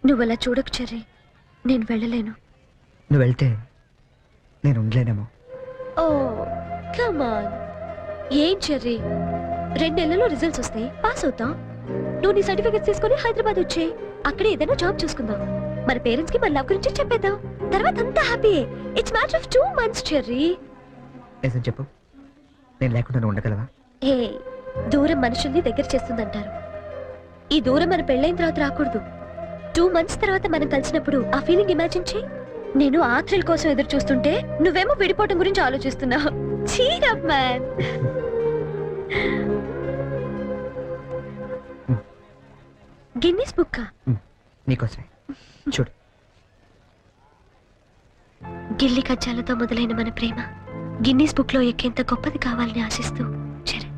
నువ్వు అలా చూడకు చెర్రీ, నేను వెళ్ళలేను. నువ్వు వెళ్తే నేను ఉండలేనేమో. Oh come on. ఏం చెర్రీ, 2 నెలల్లో రిజల్ట్స్ వస్తాయి, పాస్ అవుతాం. నువ్వు నీ సర్టిఫికెట్స్ తీసుకొని హైదరాబాద్ వచ్చే, అక్కడ ఏదైనా జాబ్ చూసుకుందాం. మన పేరెంట్స్ కి మన లవ్ గురించి చెప్పేద్దాం, తర్వాత అంతా happy. It's matter of 2 months cherry. నిజం చెప్పు, నేను లేకుండా ఉండగలవా? ఏ దూరం మనుషుల్ని దగ్గర చేస్తుందంటారు. ఈ దూరం మన పెళ్ళైన తర్వాత రాకూడదు. 2 months తర్వాత మనం కలిసినప్పుడు ఆ ఫీలింగ్ ఇమాజిన్ చేయి. నేను ఆ థ్రిల్ కోసం ఎదురు చూస్తుంటే నువ్వేమో విడిపోవటం గురించి ఆలోచిస్తున్నావు. Cheer up man. Guinness book నీకోసమే చూడు. గిల్లి కజ్జాలతో మొదలైన మన ప్రేమ గిన్నీస్ బుక్ లో ఎక్కేంత గొప్పది కావాలని ఆశిస్తూ Charan.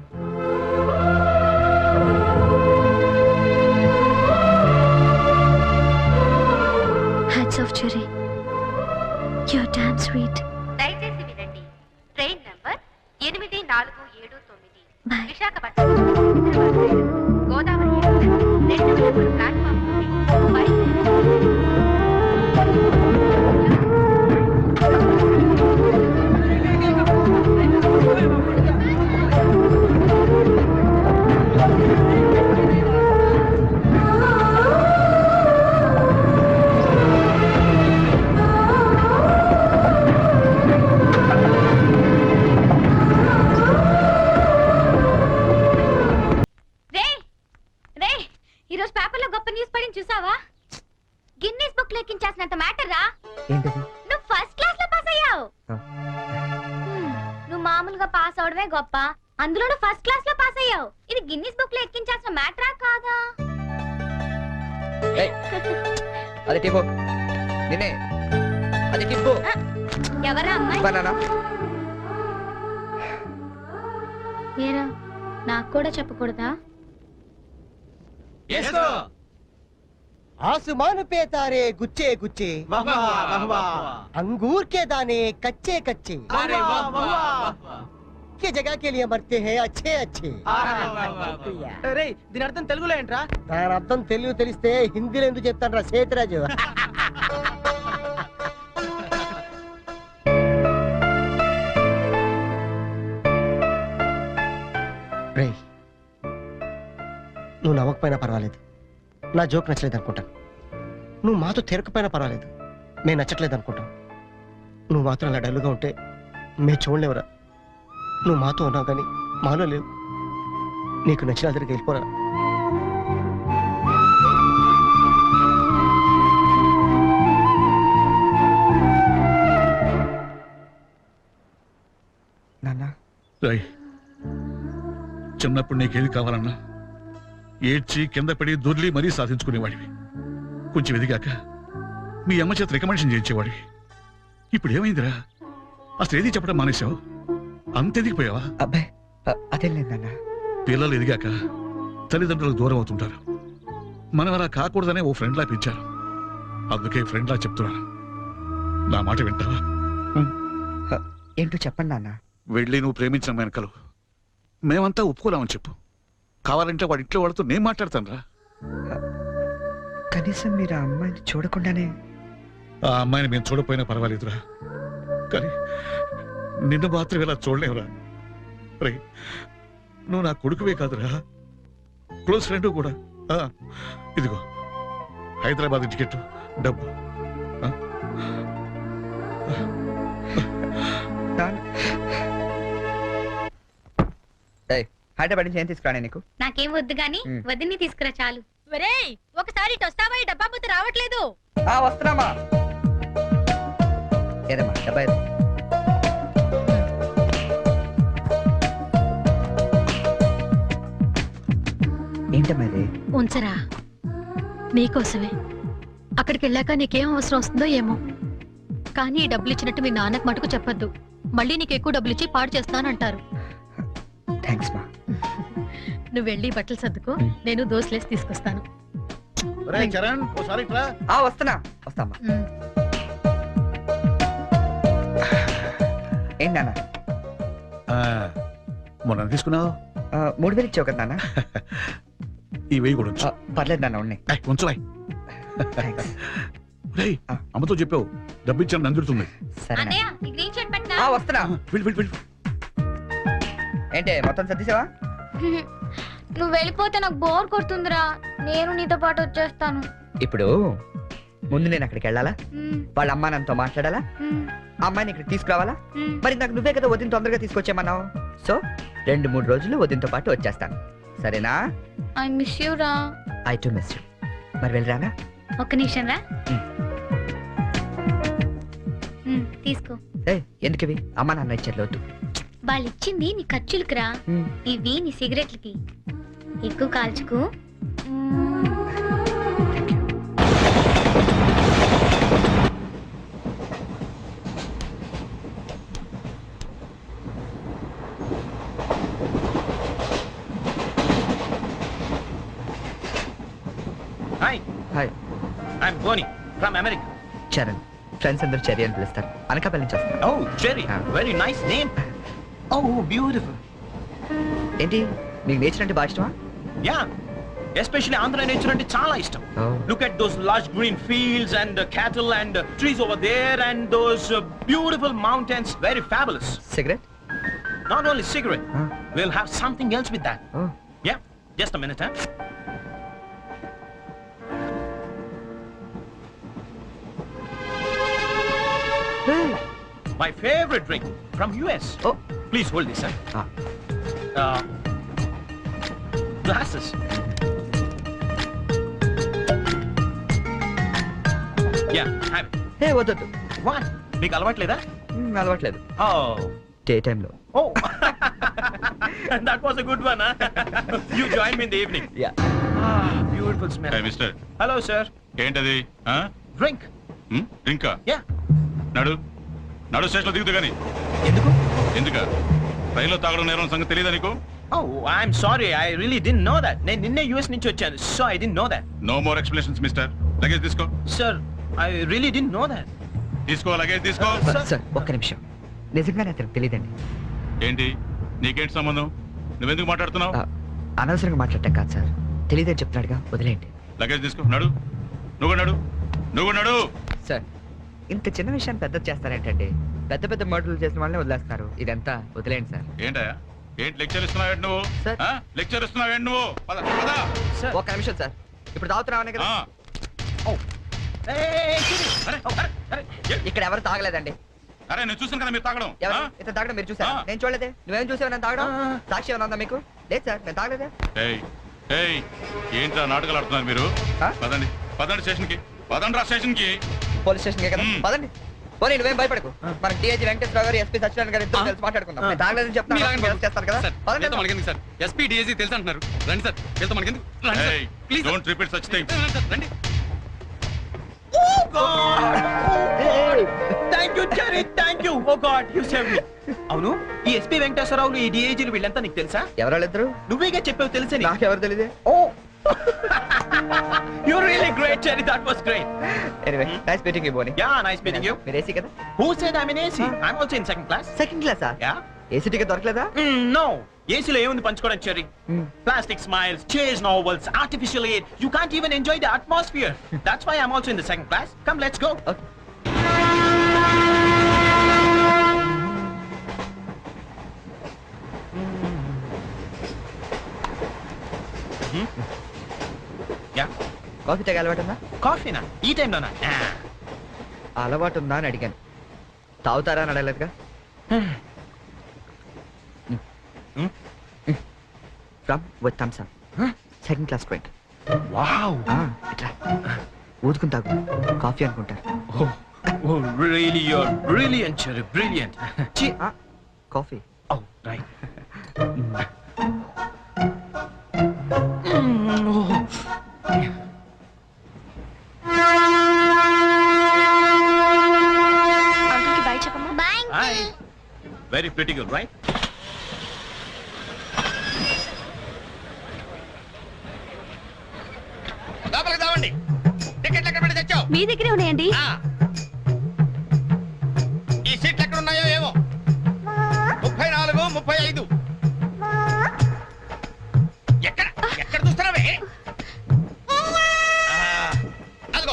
Hats off cherry, you're damn sweet. దయచేసి వినండి, train number 8479 Bye. Visakhapatnam Godavari 2 platform చూసావా? గిన్నీస్ బుక్ లెక్కించేసినంత మ్యాటర్ రా. నువ్వు ఫస్ట్ క్లాస్ లో పాస్ అయ్యావు. నువ్వు మామూలుగా పాస్ అవడమే గొప్ప, అందులో నువ్వు ఫస్ట్ క్లాస్ లో పాస్ అయ్యావు. ఇది గిన్నీస్ బుక్ లో ఎక్కించాల్సిన మ్యాటరా కాదా? ఎవరా అమ్మాయి? ఏరా, నాకు కూడా చెప్పకూడదా? आसमान पे तारे गुच्छे गुच्छे, अंगूर के दाने कच्चे कच्चे, के जगह के लिए मरते हैं अच्छे अच्छे. దీని అర్థం తెలుగులో ఏంట్రా? దాని అర్థం తెలుగు తెలిస్తే హిందీలో ఎందుకు చెప్తాను రా సేతురాజు. నువ్వు నవ్వకపోయినా పర్వాలేదు, నా జోక్ నచ్చలేదు అనుకుంటాను. నువ్వు మాతో తిరగకపోయినా పర్వాలేదు, మేము నచ్చట్లేదు అనుకుంటాం. నువ్వు మాత్రం అలా డల్లుగా ఉంటే మేము చూడలేవురా. నువ్వు మాతో ఉన్నావు కానీ మాలో లేవు. నీకు నచ్చిన దగ్గరికి వెళ్ళిపోరా. నాన్న, చిన్నప్పుడు నీకేది కావాలన్నా ఏడ్చి కింద పడి దొర్లి మరీ సాధించుకునేవాడివి. కొంచెం ఎదిగాక మీ అమ్మ చేత రికమెండేషన్ చేయించేవాడివి. ఇప్పుడు ఏమైందిరా? అసలు ఏది చెప్పడం మానేశావు? అంత ఎదిగిపోయావా? అబ్బాయి అదేం లేదన్నా. పిల్లలు ఎదిగాక తల్లిదండ్రులకు దూరం అవుతుంటారు. మనం అలా కాకూడదనే ఓ ఫ్రెండ్లా పెంచారు. అందుకే ఫ్రెండ్లా చెప్తున్నాను, నా మాట వింటావా? ఏంటో చెప్పండి నాన్న. వెళ్ళి నువ్వు ప్రేమించిన వెనకలు మేమంతా ఒప్పుకోలేమని చెప్పు. కావాలంటే వాడి ఇంట్లో వాడితో నేను మాట్లాడతాను రా. కనీసం మీరు ఆ అమ్మాయిని చూడకుండానే. ఆ అమ్మాయిని మేము చూడపోయినా పర్వాలేదురా, కానీ నిన్ను మాత్రం ఇలా చూడలేవురా. రే, నువ్వు నా కొడుకువే కాదురా, క్లోజ్ ఫ్రెండ్ కూడా. ఇదిగో హైదరాబాద్ టికెట్, డబ్బు. హైదరాబాద్ నుంచి ఏం తీసుకురానే నీకు? నాకేం వద్దు గాని వదిన్ని తీసుకురా చాలు. ఒకసారి వస్తావా? ఈ డబ్బా బుద్ధి రావట్లేదు. వస్తున్నామా? ఏదమ్మా డబ్బా? ఏంటమ్మా ఇది? ఉంచరా, నీకోసమే. అక్కడికి వెళ్ళాక నీకేం అవసరం వస్తుందో ఏమో, కానీ ఈ డబ్బులు ఇచ్చినట్టు మీ నాన్నకు మటుకు చెప్పొద్దు. మళ్ళీ నీకు ఎక్కువ డబ్బులు ఇచ్చి పాడు చేస్తానంటారు. థ్యాంక్స్ మా. నువ్వు వెళ్ళి బట్టలు సర్దుకో, నేను దోశలేసి తీసుకొస్తాను. వస్తున్నా వస్తామా. ఏంటన్నా మొన్న తీసుకున్నావు? 3000 ఇచ్చావు కదా నాన్న. ఈ వెయ్యి కూడా పర్లేదు నాన్న, ఉన్నాయి. ఉంచు. రేయ్, అమ్మతో చెప్పావు డబ్బు ఇచ్చాను నందుతుంది. సరే అన్నయ్య ఈ గ్రీన్ షర్ట్ పెట్టినా వస్తున్నా. వెళ్ళి వెళ్ళి వెళ్ళి. ఏంటి మొత్తం సర్దిసావా? నువ్వు వెళ్ళిపోతే నాకు బోర్ కొడుతుందిరా, నేను నీతో పాటు వచ్చేస్తాను. ఇప్పుడు ముందు నేను అక్కడికి వెళ్ళాలా? వాళ్ళ అమ్మా నాన్నతో మాట్లాడాలా? అమ్మాయిని ఇక్కడ తీసుకురావాలా? మరి నాకు నువ్వే కదా వదిన తొందరగా తీసుకొచ్చామన్నావు. సో 2-3 రోజులు వదినతో పాటు వచ్చేస్తాను, సరేనా? ఐ మిస్ యూ రా. I to miss you. మరి వెళ్ళరానా? ఒక్క నిమిషం రా. తీసుకో. ఎందుకవి? అమ్మా నాన్న ఇచ్చారు వద్దు. వాళ్ళు ఇచ్చింది నీ ఖర్చులకు రా, ఇవి నీ సిగరెట్లకి. ఎక్కువ కాల్చుకు. Hi, hi, I'm Boni from America. Charan. Friends అందరు చెర్రీ అని పిలుస్తారు. అనకాపల్లి నుంచి వస్తాను. Oh, Cherry, very nice name. Oh, beautiful. ఏంటి మీకు నేచర్ అంటే బాగా ఇష్టమా? Yeah, especially Andhra nature ante chaala ishtam. Look at those lush green fields and cattle and trees over there and those beautiful mountains, very fabulous. Cigarette? Not only cigarette, we'll have something else with that. Yeah, just a minute, huh? My favorite drink from US. Oh, please hold this, sir. Glasses. Yeah, have it. హే వద్దు. What? మీకు అలవాట్లేదా? అలవాట్లేదు. Oh. Day టైంలో. Oh. That was a good one, huh? You join me in the evening. Yeah. Ah, beautiful smell. Hey, mister. Hello, sir. ఏంటది? Drink. డ్రింకా? Yeah. నడు స్టేషన్లో దిగుతూ గానీ. ఎందుక రైల్లో తాగడం నేరం సంగతి తెలియదా నీకు? Oh, I'm sorry. I really didn't know that. నేను నిన్నే US నుంచి వచ్చాను, so I didn't know that. No more explanations mister. Luggage తీసుకో. Sir, I really didn't know that. తీసుకో, లగేజ్ తీసుకో. సార్ ఒక్క నిమిషం, నిజంగానే అతనికి తెలియదండి. ఏంటి నీకేంటి సంబంధం? నువ్వెందుకు మాట్లాడుతున్నావు? అనవసరంగా మాట్లాడటం కాదు సార్, తెలియదని చెప్తున్నాడుగా, వదిలేయండి. లగేజ్ తీసుకో. నడు. నువ్వు నడు. సార్ ఇంత చిన్న విషయాన్ని పెద్ద చేస్తారేంటండి? పెద్ద పెద్ద మర్డర్లు చేసిన వాళ్ళని వదిలేస్తారు, ఇదంతా వదిలేయండి సార్. ఏంటయ్యా, ఏంటి లెక్చర్ ఇస్తున్నావు నువ్వు? సార్. లెక్చర్ ఇస్తున్నావు నువ్వు? పద. Sir. ఒక్క నిమిషం సార్, ఇప్పుడు తాగుతున్నావనే కదా. Oh. Hey, ఇక్కడ ఎవరు తాగలేదండి. అరే నేను చూసాను కదా మీరు తాగడం. ఎవరు ఇతను తాగడం మీరు చూసారా? నేను చూడలేదే. నువ్వేం చూసావు నేను తాగడం? సాక్షి ఏమైనా ఉందా మీకు? లేదు సార్, నేను తాగలేదే. ఏంట్రా నాటకాలు ఆడుతున్నారు మీరు? పదండి స్టేషన్కి. స్టేషన్కి. పోలీస్ స్టేషన్ కదా, పదండి. పోనీ నువ్వేం భయపడకు, మనకి డిఐజీ వెంకటేశ్వర గారు, ఎస్పీ సత్యనారాయణ గారు ఇద్దరు కలిసి మాట్లాడుకుందాం. నేను తాగలేదని చెప్తాను చేస్తారు కదా. మనకెందుకు సార్? ఎస్పీ డిఐజీ తెలుసు అంటున్నారు. రండి సార్, వెళ్తాం. మనకెందుకు? రండి sir, please. Don't repeat such things. రండి. Oh God! Thank you, Cherry. Thank you. Oh God, you saved me. అవును, ఈ ఎస్పీ వెంకటేశ్వరరావులు, ఈ డిఐజీలు వీళ్ళంతా నీకు తెలుసా? ఎవరాళ్ళిద్దరు? నువ్వేగా చెప్పావు తెలుసా? నాకెవరు తెలియదే. Oh. You're really great, Cherry. That was great. Anyway, nice meeting you, Boni. Yeah, nice meeting you. మీరు ఏసీ కదా? Who said I'm in AC? I'm also in second class. Second క్లాసా? Yeah. ఏసీ టికెట్ దొరకలేదా? No. ఏసీలో ఏముంది పంచుకోవడం, cherry? Plastic smiles, chase novels, artificial air. You can't even enjoy the atmosphere. That's why I'm also in the second class. Come, let's go. Okay. Yeah. Coffee తాగే అలవాటు ఉందా? కాఫీనా? ఈ టైంలోనా? అలవాటు ఉందా అని అడిగాను, తాగుతారా అని అడగలేదుగా. From with Thums Up, second class drink. Wow. ఇట్లా ఊదుకుని తాగు, కాఫీ అనుకుంటారు. Oh, really, you're brilliant, Cherry, brilliant. Coffee. Oh, right. అంకుల్కి బై చెప్పమ్మా. Bye. Hi. Very pretty girl, right? లోపలికి తావండి. టికెట్లు ఎక్కడ పెట్టి తెచ్చావు? మీ దగ్గరే ఉన్నాయండి. ఈ సీట్లు ఎక్కడ ఉన్నాయో ఏమో. 34, 35. ఎక్కడ చూస్తున్నావే? అదిగో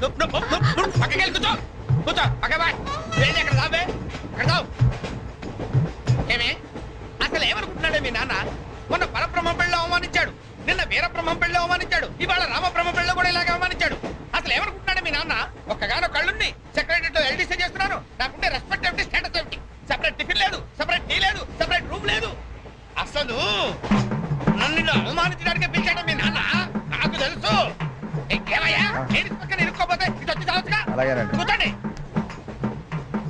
పక్కకి వెళ్ళి కూర్చో కూర్చో పక్క బాయ్ వెళ్ళి అక్కడ రాబే అక్కడ రావు ఏమే అసలు ఏమనుకుంటున్నాడే మీ నాన్న మొన్న పరబ్రహ్మ పెళ్ళిలో అవమానించాడు నిన్న వీరబ్రహ్మం పెళ్ళిలో అవమానించాడు ఇవాళ రామబ్రహ్మ పెళ్ళిలో కూడా ఇలాగే అవమానించాడు అసలు ఏమనుకుంటున్నాడే మీ నాన్న ఒక్కగానో కళ్ళుని సెక్రటరీలో ఎల్డీసీ చేస్తున్నాను నాకుంటే రెస్పెక్ట్ ఏమిటి స్టేటస్ ఏమిటి సెపరేట్ టిఫిన్ లేదు సెపరేట్ టీ లేదు సెపరేట్ రూమ్ లేదు అసలు నన్ను అవమానించడానికి పిలిచాడు మీ నాన్న నాకు తెలుసు ఏమయ్యా నేను పక్కన ఇరుక్కోపోతే ఇది వచ్చి చావచ్చుగా కూర్చోండి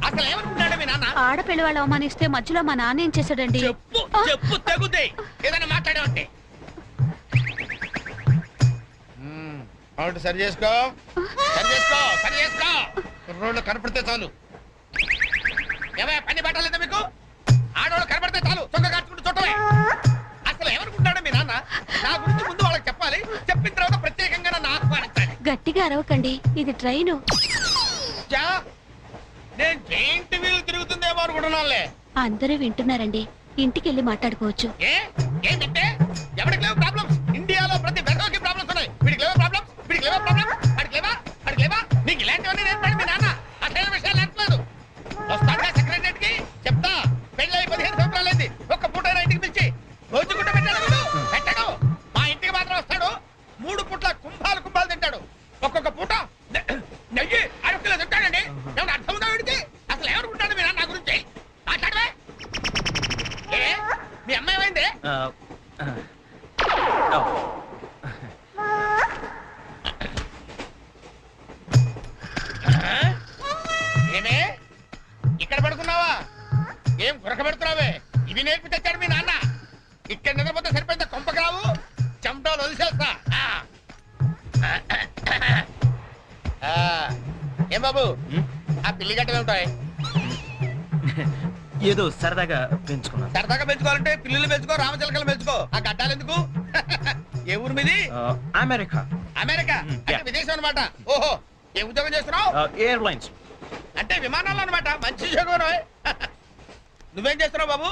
అసలు ఏమనుకుంటాడు మీ నాన్న ఆడపిల్ల వాళ్ళు అవమానిస్తే మధ్యలో మా నాన్న ఏం చేశాడండి చెప్పు చెప్పు తెగుతాయి ఏదైనా మాట్లాడావంటే అవును సరి చేసుకో సరి చేసుకో సరి చేసుకో రోడ్లు కనపడితే చాలు ఏమయ్యా పని పట్టాలేదా మీకు ఆడవాళ్ళు కనపడితే చాలు చొక్క కాచుకుంటూ చుట్టమే అసలు ఏమనుకుంటాడు మీ నాన్న నా గురించి ముందు వాళ్ళకి చెప్పాలి చెప్పిన తర్వాత ప్రత్యేకంగా నన్ను ఆహ్వానించాలి గట్టిగా అరవకండి, ఇది ట్రైను. నేను జైంట్ వీల్ తిరుగుతుందేమో అనుకుంటున్నానులే. అందరూ వింటున్నారండి, ఇంటికి వెళ్ళి మాట్లాడుకోవచ్చు. ఏంటంటే ఎవరికి లేవు ప్రాబ్లమ్స్? ఇండియాలో ప్రతి వెధవకి ప్రాబ్లమ్స్ ఉన్నాయి. వీడికి లేవు ప్రాబ్లమ్స్, వీడికి లేవు ప్రాబ్లమ్స్, వాడికి లేవా, వాడికి లేవా? నీకు ఇలాంటివన్నీ నేర్పాడు మీ నాన్న. అసలు విషయాలు నేర్పలేదు. వస్తాడుగా సెక్రటరీకి చెప్తా. పెళ్ళి 15 సంవత్సరాలైంది. ఒక్క పూట ఇంటికి పిలిచి రోజుకుంటూ పెట్టాడు. పెట్టాడు. మా ఇంటికి మాత్రం వస్తాడు. 3 పూట్ల కుంభాలు కుంభాలు తింటాడు. ఒక్కొక్క పూట నెయ్యి 6 కిలో తింటాడండి. ఏమన్నా అర్థం ఉందా వీడికి? అసలు ఏమనుకుంటాడు మీ నాన్న నా గురించి? మాట్లాడవే. మీ అమ్మాయి ఏమైంది? ఏమే ఇక్కడ పడుకున్నావా? ఏం గురక పెడుతున్నావే? ఇవి నేర్పి తెచ్చాడు మీ నాన్న. ఇక్కడ నిద్రపోతే సరిపోయిందా? కొంపకరావు చెమటలు వదిలేస్తా. ఏం బాబు ఆ పిల్లి గట్టలు ఉంటాయి? ఏదో సరదాగా పెంచుకున్నా. సరదాగా పెంచుకోవాలంటే పిల్లులు పెంచుకో, రామచిలకలు పెంచుకో. ఆ గడ్డాలు ఎందుకు? ఏ ఊరు మీది? అమెరికా. అమెరికా అంటే విదేశం అనమాట. ఓహో, ఏ ఉద్యోగం చేస్తున్నావు? ఎయిర్లైన్స్ అంటే విమానాలు అనమాట. మంచి ఉద్యోగం. నువ్వేం చేస్తున్నావు బాబు?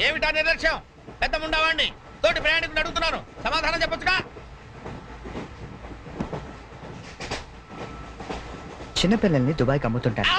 ఏమిటా నిర్లక్ష్యం? పెద్ద ఉండవాడిని తోటి ప్రయాణికుని అడుగుతున్నాను, సమాధానం చెప్పొచ్చుగా. చిన్నపిల్లల్ని దుబాయ్కి అమ్ముతుంటారు.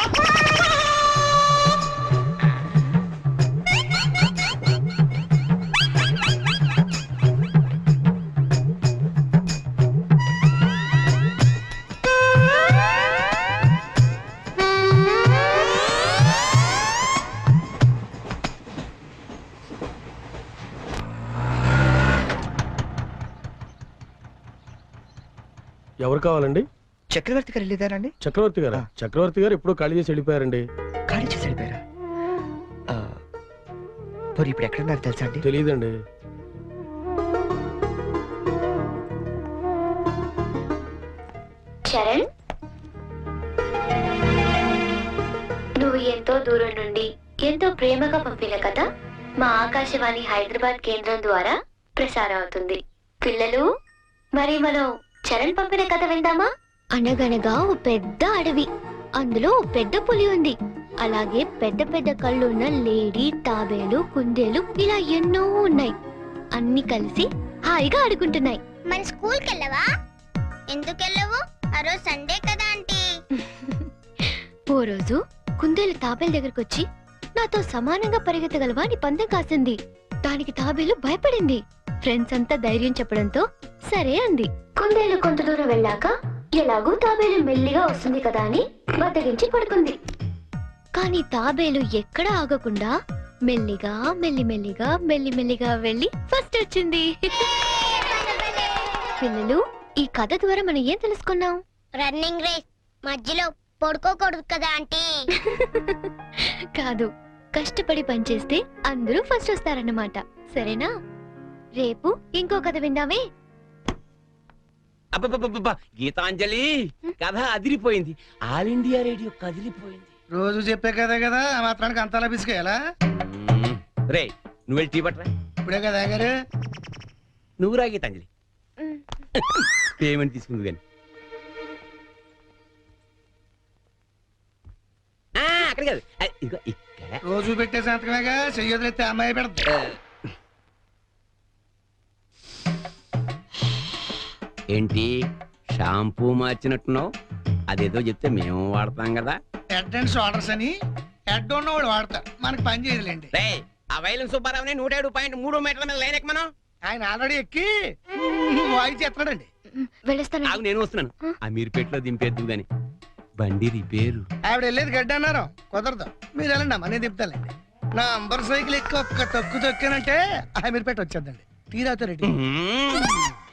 ఎవరు కావాలండి? చక్రవర్తి గారు వెళ్ళేదారండి? చక్రవర్తి గారు? చక్రవర్తి గారు ఎప్పుడో ఖాళీ చేసి వెళ్ళిపోయారండి. ఖాళీ చేసి వెళ్ళిపోయారా? మరి ఇప్పుడు ఎక్కడున్నారు తెలుసా అండి? తెలియదండి. చరణ్, నువ్వు ఎంతో దూరం నుండి ఎంతో ప్రేమగా పంపిన కథ మా ఆకాశవాణి హైదరాబాద్ కేంద్రం ద్వారా ప్రసారం అవుతుంది. పిల్లలు, మరి మనం చరణ్ పంపిన కథ విందామా? అనగనగా ఓ పెద్ద అడవి, అందులో ఓ పెద్ద పులి ఉంది. అలాగే పెద్ద పెద్ద కళ్ళున్న లేడీ, తాబేలు, కుందేలు ఇలా ఎన్నో ఉన్నాయి. అన్ని కలిసి హాయిగా ఆడుకుంటున్నాయి. మన స్కూల్ కి వెళ్ళవా? ఎందుకు వెళ్ళవు? ఆ రోజు సండే కదా ఆంటీ. ఓ రోజు కుందేలు తాబేలు దగ్గరకు వచ్చి, నాతో సమానంగా పరిగెత్తగలవా అని పందెం కాసింది. దానికి తాబేలు భయపడింది. ఫ్రెండ్స్ అంతా ధైర్యం చెప్పడంతో సరే అంది. కుందేలు కొంత దూరం వెళ్ళాక ఎలాగూ తాబేలు మెల్లిగా వస్తుంది కదా అని బద్దగించి పడుకుంది. కానీ తాబేలు ఎక్కడా ఆగకుండా మెల్లిగా మెల్లిమెల్లిగా మెల్లిమెల్లిగా వెళ్ళి ఫస్ట్ వచ్చింది. పిల్లలు, ఈ కథ ద్వారా మనం ఏం తెలుసుకున్నాం? రన్నింగ్ రేస్ మధ్యలో పడుకోకూడదు కదా ఆంటీ. కాదు, కష్టపడి పనిచేస్తే అందరూ ఫస్ట్ వస్తారన్నమాట. సరేనా? రేపు ఇంకో కథ విందామే. అబ్బబ్బబ్బబ్బా, గీతాంజలి కథ అదిరిపోయింది. ఆల్ ఇండియా రేడియో కదిలిపోయింది. రోజు చెప్పే కదే కదా, ఆ మాత్రానికి అంతలా బిసుకేయాలా? రే, నువ్వు వెళ్ళి టీ పట్టరా. ఇప్పుడే కదా గారు. నువ్వు రా గీతాంజలి. పేమెంట్ తీసుకుంది కానీ అక్కడ కాదు, ఇదిగో ఇక్కడ. రోజు పెట్టే సంతకమేగా, చెయ్యొదిలేస్తే అమ్మాయి పెడతా. ఏంటి షాంపూ మార్చినట్టున్నావు? అదేదో చెప్తే మేము వాడతాం కదా. హెడ్ అండ్ షోల్డర్స్ అని హెడ్ ఉన్నవాడు వాడతారు, మనకి పని చేయదులేండి. రే ఆ వైలం సుబ్బారావుని 107.3 మీటర్ల మీద లైన్ ఎక్కమను. ఆయన ఆల్రెడీ ఎక్కి వాయిస్ ఎత్తాడండి. వెళ్ళొస్తాను. ఆగు, నేను వస్తున్నాను. ఆ మీరుపేటలో దింపేద్దు గాని బండి రిపేరు. ఆవిడ వెళ్ళేది గడ్డ అన్నారు, కుదరదు. మీరు వెళ్ళండి అమ్మా, నేను తిప్పుతానండి. నా అంబర్ సైకిల్ ఎక్కి ఒక్క తొక్కు తొక్కానంటే ఆ మీరు పెట్టి వచ్చేద్దండి. తీరాతో రెడ్డి.